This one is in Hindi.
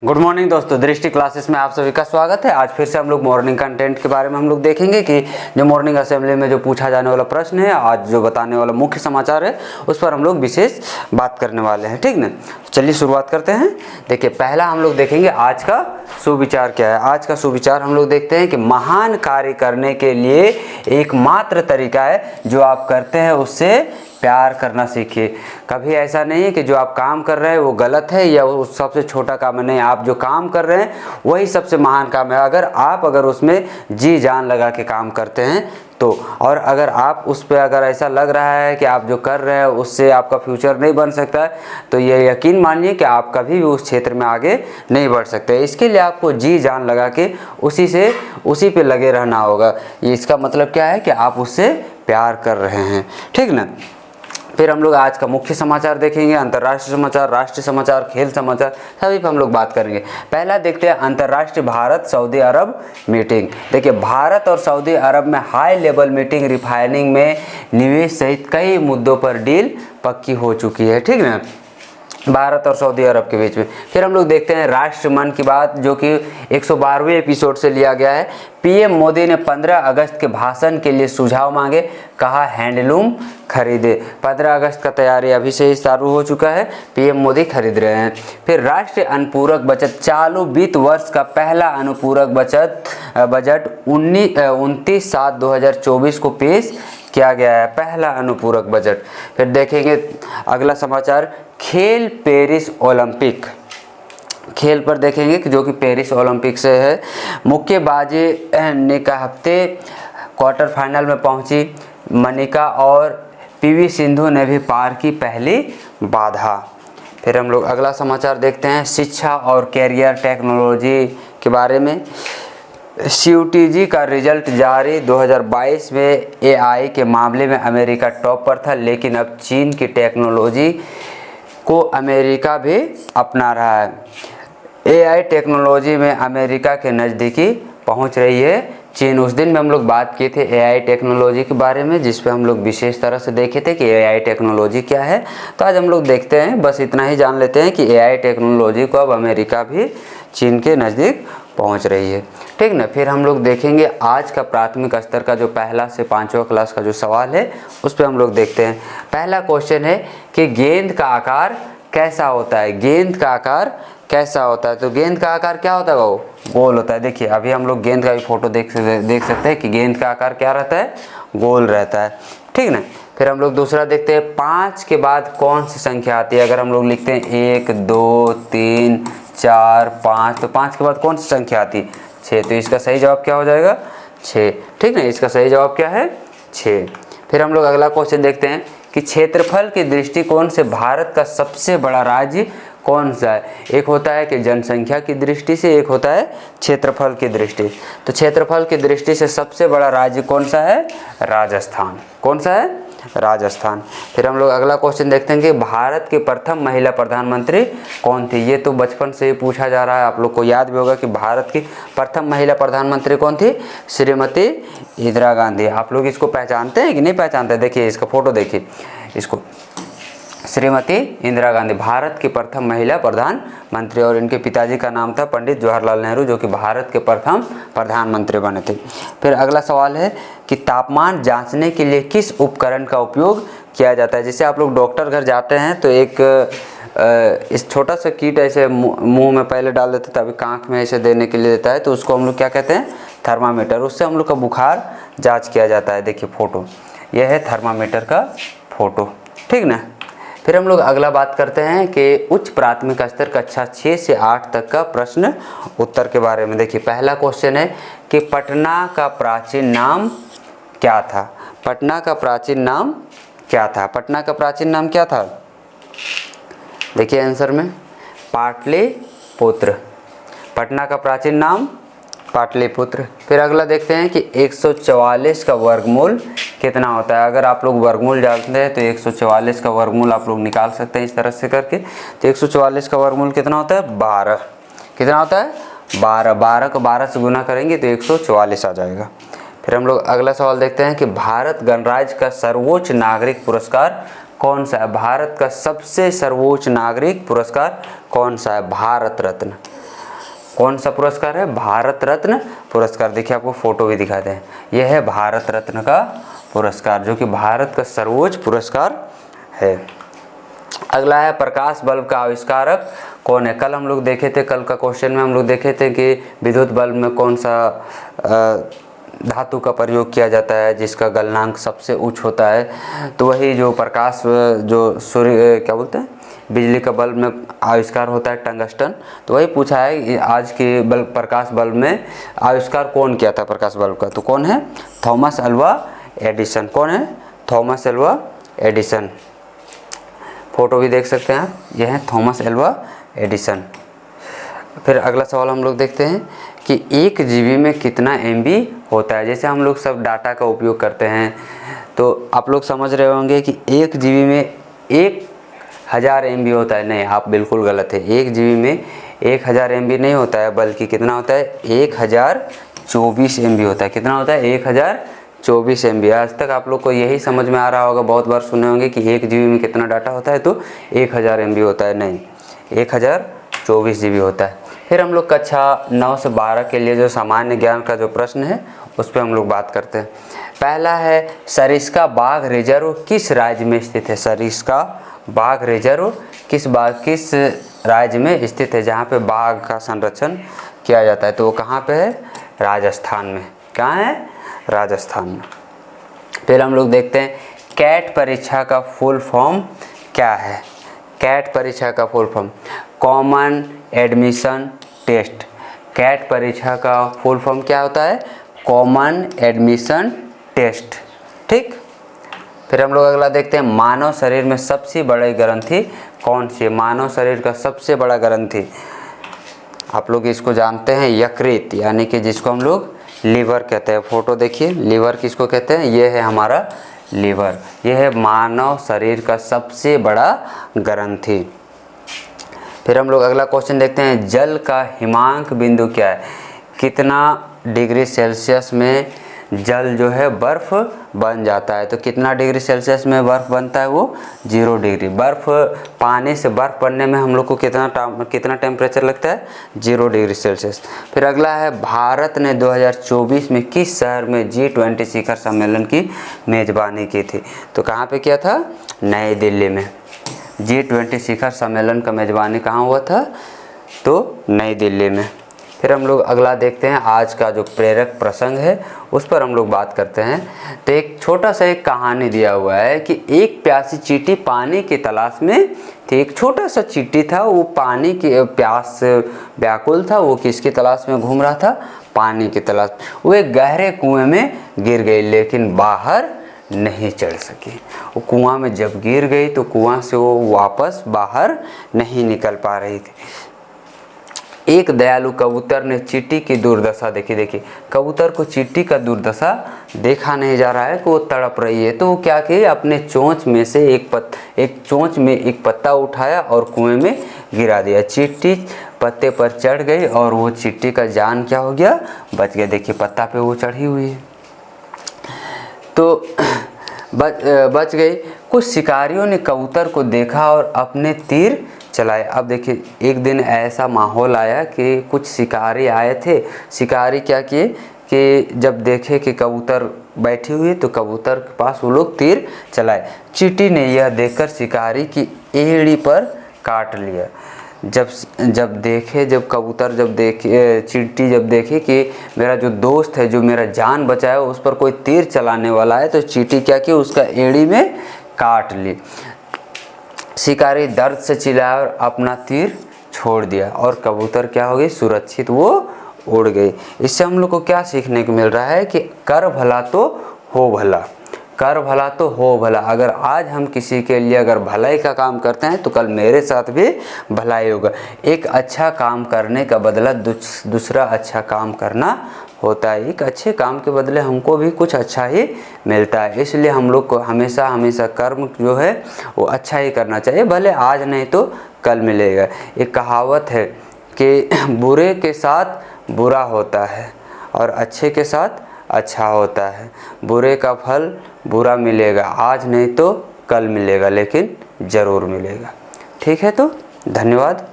गुड मॉर्निंग दोस्तों, दृष्टि क्लासेस में आप सभी का स्वागत है। आज फिर से हम लोग मॉर्निंग कंटेंट के बारे में हम लोग देखेंगे कि जो मॉर्निंग असेंबली में जो पूछा जाने वाला प्रश्न है, आज जो बताने वाला मुख्य समाचार है, उस पर हम लोग विशेष बात करने वाले हैं। ठीक ना, चलिए शुरुआत करते हैं। देखिए, पहला हम लोग देखेंगे आज का सुविचार क्या है। आज का सुविचार हम लोग देखते हैं कि महान कार्य करने के लिए एकमात्र तरीका है जो आप करते हैं उससे प्यार करना सीखिए। कभी ऐसा नहीं है कि जो आप काम कर रहे हैं वो गलत है या वो सबसे छोटा काम है, नहीं। आप जो काम कर रहे हैं वही सबसे महान काम है। अगर उसमें जी जान लगा के काम करते हैं तो, और अगर आप उस पर अगर ऐसा लग रहा है कि आप जो कर रहे हैं उससे आपका फ्यूचर नहीं बन सकता है, तो ये यकीन मानिए कि आप कभी भी उस क्षेत्र में आगे नहीं बढ़ सकते। इसके लिए आपको जी जान लगा के उसी पे लगे रहना होगा। ये इसका मतलब क्या है कि आप उससे प्यार कर रहे हैं। ठीक ना। फिर हम लोग आज का मुख्य समाचार देखेंगे, अंतर्राष्ट्रीय समाचार, राष्ट्रीय समाचार, खेल समाचार, सभी पर हम लोग बात करेंगे। पहला देखते हैं अंतर्राष्ट्रीय भारत सऊदी अरब मीटिंग। देखिए, भारत और सऊदी अरब में हाई लेवल मीटिंग रिफाइनिंग में निवेश सहित कई मुद्दों पर डील पक्की हो चुकी है। ठीक ना, भारत और सऊदी अरब के बीच में। फिर हम लोग देखते हैं राष्ट्र मन की बात, जो कि 112वें एपिसोड से लिया गया है। पीएम मोदी ने 15 अगस्त के भाषण के लिए सुझाव मांगे, कहा हैंडलूम खरीदे। 15 अगस्त का तैयारी अभी से ही शुरू हो चुका है, पीएम मोदी खरीद रहे हैं। फिर राष्ट्रीय अनुपूरक बचत, चालू वित्त वर्ष का पहला अनुपूरक बजट 29/7/2024 को पेश किया गया है, पहला अनुपूरक बजट। फिर देखेंगे अगला समाचार, खेल पेरिस ओलंपिक। खेल पर देखेंगे कि जो कि पेरिस ओलंपिक से है। मुक्केबाजी ने का हफ्ते क्वार्टर फाइनल में पहुंची मनिका, और पीवी सिंधु ने भी पार की पहली बाधा। फिर हम लोग अगला समाचार देखते हैं, शिक्षा और कैरियर टेक्नोलॉजी के बारे में। CUET का रिजल्ट जारी। 2022 में AI के मामले में अमेरिका टॉप पर था, लेकिन अब चीन की टेक्नोलॉजी को अमेरिका भी अपना रहा है। AI टेक्नोलॉजी में अमेरिका के नज़दीकी पहुंच रही है चीन। उस दिन में हम लोग बात किए थे AI टेक्नोलॉजी के बारे में, जिस पे हम लोग विशेष तरह से देखे थे कि AI टेक्नोलॉजी क्या है। तो आज हम लोग देखते हैं, बस इतना ही जान लेते हैं कि AI टेक्नोलॉजी को अब अमेरिका भी चीन के नज़दीक पहुंच रही है। ठीक ना। फिर हम लोग देखेंगे आज का प्राथमिक स्तर का जो पहला से 5वां क्लास का जो सवाल है, उस पर हम लोग देखते हैं। पहला क्वेश्चन है कि गेंद का आकार कैसा होता है। गेंद का आकार कैसा होता है? तो गेंद का आकार क्या होता है? वो गोल होता है। देखिए, अभी हम लोग गेंद का भी फोटो देख सकते हैं कि गेंद का आकार क्या रहता है? गोल रहता है। ठीक ना। फिर हम लोग दूसरा देखते हैं, 5 के बाद कौन सी संख्या आती है? अगर हम लोग लिखते हैं 1 2 3 4 5, तो 5 के बाद कौन सी संख्या आती है? 6। तो इसका सही जवाब क्या हो जाएगा? 6। ठीक ना, इसका सही जवाब क्या है? 6। फिर हम लोग अगला क्वेश्चन देखते हैं कि क्षेत्रफल के दृष्टिकोण से भारत का सबसे बड़ा राज्य कौन सा है? एक होता है कि जनसंख्या की दृष्टि से, एक होता है क्षेत्रफल की दृष्टि। तो क्षेत्रफल की दृष्टि से सबसे बड़ा राज्य कौन सा है? राजस्थान। कौन सा है? राजस्थान। फिर हम लोग अगला क्वेश्चन देखते हैं कि भारत की प्रथम महिला प्रधानमंत्री कौन थी? ये तो बचपन से ही पूछा जा रहा है, आप लोग को याद भी होगा कि भारत की प्रथम महिला प्रधानमंत्री कौन थी? श्रीमती इंदिरा गांधी। आप लोग इसको पहचानते हैं कि नहीं पहचानते? देखिए, इसका फोटो देखिए, इसको श्रीमती इंदिरा गांधी, भारत की प्रथम महिला प्रधानमंत्री, और इनके पिताजी का नाम था पंडित जवाहरलाल नेहरू, जो कि भारत के प्रथम प्रधानमंत्री बने थे। फिर अगला सवाल है कि तापमान जांचने के लिए किस उपकरण का उपयोग किया जाता है? जैसे आप लोग डॉक्टर घर जाते हैं तो एक इस छोटा सा किट ऐसे मुंह में पहले डाल देते थे, अभी कांख में ऐसे देने के लिए देता है, तो उसको हम लोग क्या कहते हैं? थर्मामीटर। उससे हम लोग का बुखार जाँच किया जाता है। देखिए फोटो, यह है थर्मामीटर का फोटो। ठीक ना। फिर हम लोग अगला बात करते हैं कि उच्च प्राथमिक स्तर कक्षा 6 से 8 तक का प्रश्न उत्तर के बारे में। देखिए, पहला क्वेश्चन है कि पटना का प्राचीन नाम क्या था? पटना का प्राचीन नाम क्या था? पटना का प्राचीन नाम क्या था? देखिए आंसर में, पाटलिपुत्र। पटना का प्राचीन नाम पाटलिपुत्र। फिर अगला देखते हैं कि 144 का वर्गमूल कितना होता है? अगर आप लोग वर्गमूल जानते हैं तो 144 का वर्गमूल आप लोग निकाल सकते हैं इस तरह से करके। तो 144 का वर्गमूल कितना होता है? 12। कितना होता है? 12। 12 को 12 से गुना करेंगे तो 144 आ जाएगा। फिर हम लोग अगला सवाल देखते हैं कि भारत गणराज्य का सर्वोच्च नागरिक पुरस्कार कौन सा है? भारत का सबसे सर्वोच्च नागरिक पुरस्कार कौन सा है? भारत रत्न। कौन सा पुरस्कार है? भारत रत्न पुरस्कार। देखिए आपको फोटो भी दिखाते हैं, यह है भारत रत्न का पुरस्कार जो कि भारत का सर्वोच्च पुरस्कार है। अगला है प्रकाश बल्ब का आविष्कारक कौन है? कल हम लोग देखे थे, कल का क्वेश्चन में हम लोग देखे थे कि विद्युत बल्ब में कौन सा धातु का प्रयोग किया जाता है जिसका गलनांक सबसे उच्च होता है। तो वही जो प्रकाश, जो सूर्य क्या बोलते हैं, बिजली का बल्ब में आविष्कार होता है टंगस्टन। तो वही पूछा है आज के बल्ब, प्रकाश बल्ब में आविष्कार कौन किया था प्रकाश बल्ब का? तो कौन है? Thomas Alva Edison. कौन है? Thomas Alva Edison. फोटो भी देख सकते हैं आप, यह है थॉमस अल्वा एडिसन। फिर अगला सवाल हम लोग देखते हैं कि 1 GB में कितना MB होता है। जैसे हम लोग सब डाटा का उपयोग करते हैं तो आप लोग समझ रहे होंगे कि 1 GB में 1000 MB होता है। नहीं, आप बिल्कुल गलत है। 1 GB में 1000 MB नहीं होता है, बल्कि कितना होता है? 1024 MB होता है। कितना होता है? 1024 MB। आज तक आप लोग को यही समझ में आ रहा होगा, बहुत बार सुने होंगे कि 1 GB में कितना डाटा होता है, तो 1000 MB होता है। नहीं, 1024 GB होता है। फिर हम लोग कक्षा 9 से 12 के लिए जो सामान्य ज्ञान का जो प्रश्न है उस पर हम लोग बात करते हैं। पहला है सरिस्का बाघ रिजर्व किस राज्य में स्थित है? सरिस्का बाघ रिजर्व किस राज्य में स्थित है जहाँ पे बाघ का संरक्षण किया जाता है? तो वो कहाँ पे है? राजस्थान में। कहाँ है? राजस्थान में। फिर हम लोग देखते हैं कैट परीक्षा का फुल फॉर्म क्या है? कैट परीक्षा का full form common admission test. CAT परीक्षा का फुल फॉर्म क्या होता है? Common admission test. ठीक। फिर हम लोग अगला देखते हैं मानव शरीर में सबसे बड़ी ग्रंथि कौन सी है? मानव शरीर का सबसे बड़ा ग्रंथि, आप लोग इसको जानते हैं, यकृत, यानी कि जिसको हम लोग लीवर कहते हैं। फोटो देखिए, लीवर किसको कहते हैं? ये है हमारा लीवर। यह है मानव शरीर का सबसे बड़ा ग्रंथि। फिर हम लोग अगला क्वेश्चन देखते हैं जल का हिमांक बिंदु क्या है? कितना डिग्री सेल्सियस में जल जो है बर्फ़ बन जाता है? तो कितना डिग्री सेल्सियस में बर्फ़ बनता है? वो 0 डिग्री। बर्फ़, पानी से बर्फ़ बनने में हम लोग को कितना टेम्परेचर लगता है? 0 डिग्री सेल्सियस। फिर अगला है भारत ने 2024 में किस शहर में G20 शिखर सम्मेलन की मेज़बानी की थी? तो कहाँ पे किया था? नई दिल्ली में। G20 शिखर सम्मेलन का मेज़बानी कहाँ हुआ था? तो नई दिल्ली में। फिर हम लोग अगला देखते हैं आज का जो प्रेरक प्रसंग है उस पर हम लोग बात करते हैं। तो एक छोटा सा एक कहानी दिया हुआ है कि एक प्यासी चींटी पानी की तलाश में थी। एक छोटा सा चींटी था, वो पानी की प्यास से व्याकुल था। वो किसकी तलाश में घूम रहा था? पानी की तलाश। वो एक गहरे कुएं में गिर गई लेकिन बाहर नहीं चढ़ सकी। वो कुआं में जब गिर गई तो कुआं से वो वापस बाहर नहीं निकल पा रही थी। एक दयालु कबूतर ने चींटी की दुर्दशा देखी। देखिए, कबूतर को चींटी का दुर्दशा देखा नहीं जा रहा है कि वो तड़प रही है, तो वो क्या किए? अपने चोंच में से एक चोंच में एक पत्ता उठाया और कुएं में गिरा दिया। चींटी पत्ते पर चढ़ गई और वो चींटी का जान क्या हो गया? बच गया। देखिए, पत्ता पे वो चढ़ी हुई है तो बच गई। कुछ शिकारियों ने कबूतर को देखा और अपने तीर चलाए। अब देखिए, एक दिन ऐसा माहौल आया कि कुछ शिकारी आए थे। शिकारी क्या किए कि जब देखे कि कबूतर बैठी हुई है तो कबूतर के पास वो लोग तीर चलाए। चींटी ने यह देखकर शिकारी की एड़ी पर काट लिया। चींटी जब देखे कि मेरा जो दोस्त है, जो मेरा जान बचाया, उस पर कोई तीर चलाने वाला है, तो चींटी क्या की? उसका एड़ी में काट ली। शिकारी दर्द से चिल्लाया और अपना तीर छोड़ दिया और कबूतर क्या हो गई? सुरक्षित वो उड़ गई। इससे हम लोग को क्या सीखने को मिल रहा है कि कर भला तो हो भला। कर भला तो हो भला। अगर आज हम किसी के लिए अगर भलाई का काम करते हैं तो कल मेरे साथ भी भलाई होगा। एक अच्छा काम करने का बदला दूसरा अच्छा काम करना होता है। एक अच्छे काम के बदले हमको भी कुछ अच्छा ही मिलता है। इसलिए हम लोग को हमेशा कर्म जो है वो अच्छा ही करना चाहिए, भले आज नहीं तो कल मिलेगा। एक कहावत है कि बुरे के साथ बुरा होता है और अच्छे के साथ अच्छा होता है। बुरे का फल बुरा मिलेगा, आज नहीं तो कल मिलेगा, लेकिन ज़रूर मिलेगा। ठीक है, तो धन्यवाद।